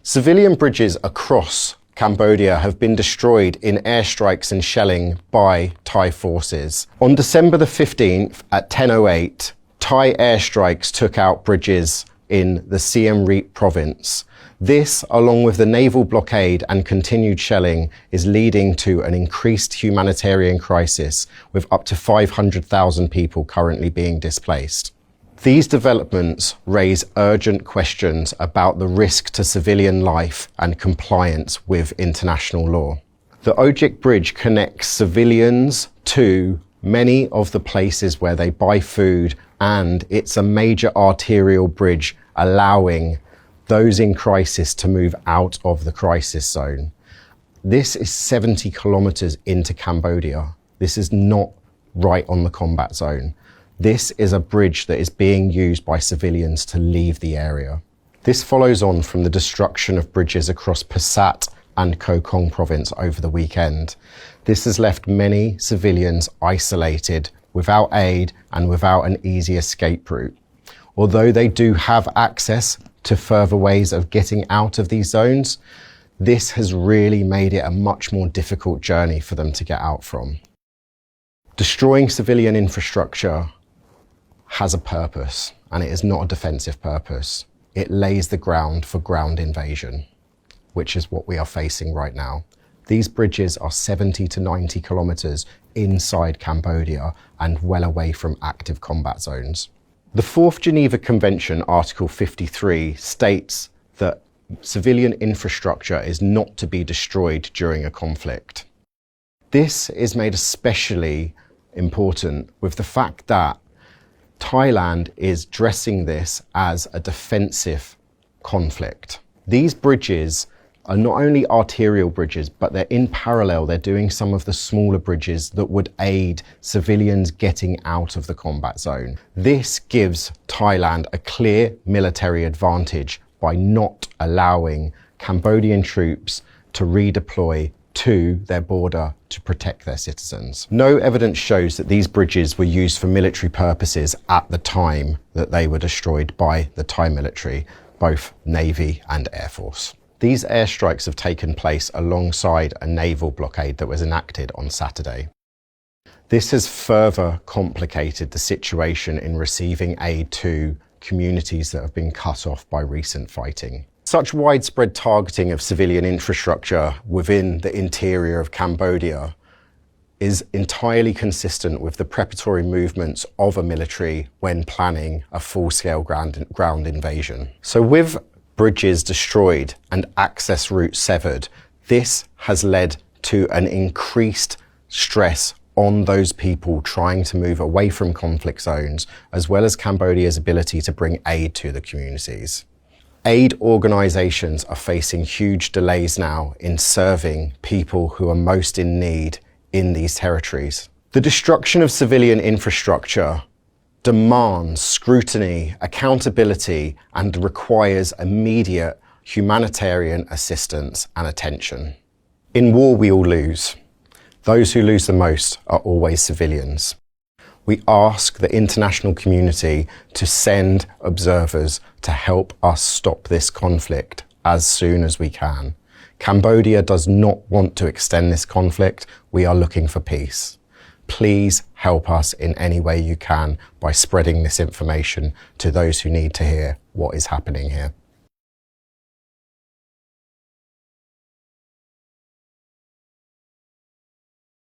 Civilian bridges across Cambodia have been destroyed in airstrikes and shelling by Thai forces. On December the 15th at 10:08, Thai airstrikes took out bridges in the Siem Reap province. This, along with the naval blockade and continued shelling, is leading to an increased humanitarian crisis, with up to 500,000 people currently being displaced. These developments raise urgent questions about the risk to civilian life and compliance with international law. The Ojik Bridge connects civilians to many of the places where they buy food, and it's a major arterial bridge allowing those in crisis to move out of the crisis zone. This is 70 kilometers into Cambodia. This is not right on the combat zone. This is a bridge that is being used by civilians to leave the area. This follows on from the destruction of bridges across Pasat and Koh Kong province over the weekend. This has left many civilians isolated, without aid and without an easy escape route. Although they do have access to further ways of getting out of these zones, this has really made it a much more difficult journey for them to get out from. Destroying civilian infrastructure has a purpose, and it is not a defensive purpose. It lays the ground for ground invasion, which is what we are facing right now. These bridges are 70 to 90 kilometers inside Cambodia and well away from active combat zones. The Fourth Geneva Convention, Article 53, states that civilian infrastructure is not to be destroyed during a conflict. This is made especially important with the fact that Thailand is dressing this as a defensive conflict. These bridges are not only arterial bridges, but they're in parallel. They're doing some of the smaller bridges that would aid civilians getting out of the combat zone. This gives Thailand a clear military advantage by not allowing Cambodian troops to redeploy to their border to protect their citizens. No evidence shows that these bridges were used for military purposes at the time that they were destroyed by the Thai military, both Navy and Air Force. These airstrikes have taken place alongside a naval blockade that was enacted on Saturday. This has further complicated the situation in receiving aid to communities that have been cut off by recent fighting. Such widespread targeting of civilian infrastructure within the interior of Cambodia is entirely consistent with the preparatory movements of a military when planning a full-scale ground invasion. So with bridges destroyed and access routes severed, this has led to an increased stress on those people trying to move away from conflict zones, as well as Cambodia's ability to bring aid to the communities. Aid organisations are facing huge delays now in serving people who are most in need in these territories. The destruction of civilian infrastructure demands scrutiny, accountability, and requires immediate humanitarian assistance and attention. In war, we all lose. Those who lose the most are always civilians. We ask the international community to send observers to help us stop this conflict as soon as we can. Cambodia does not want to extend this conflict. We are looking for peace. Please help us in any way you can by spreading this information to those who need to hear what is happening here.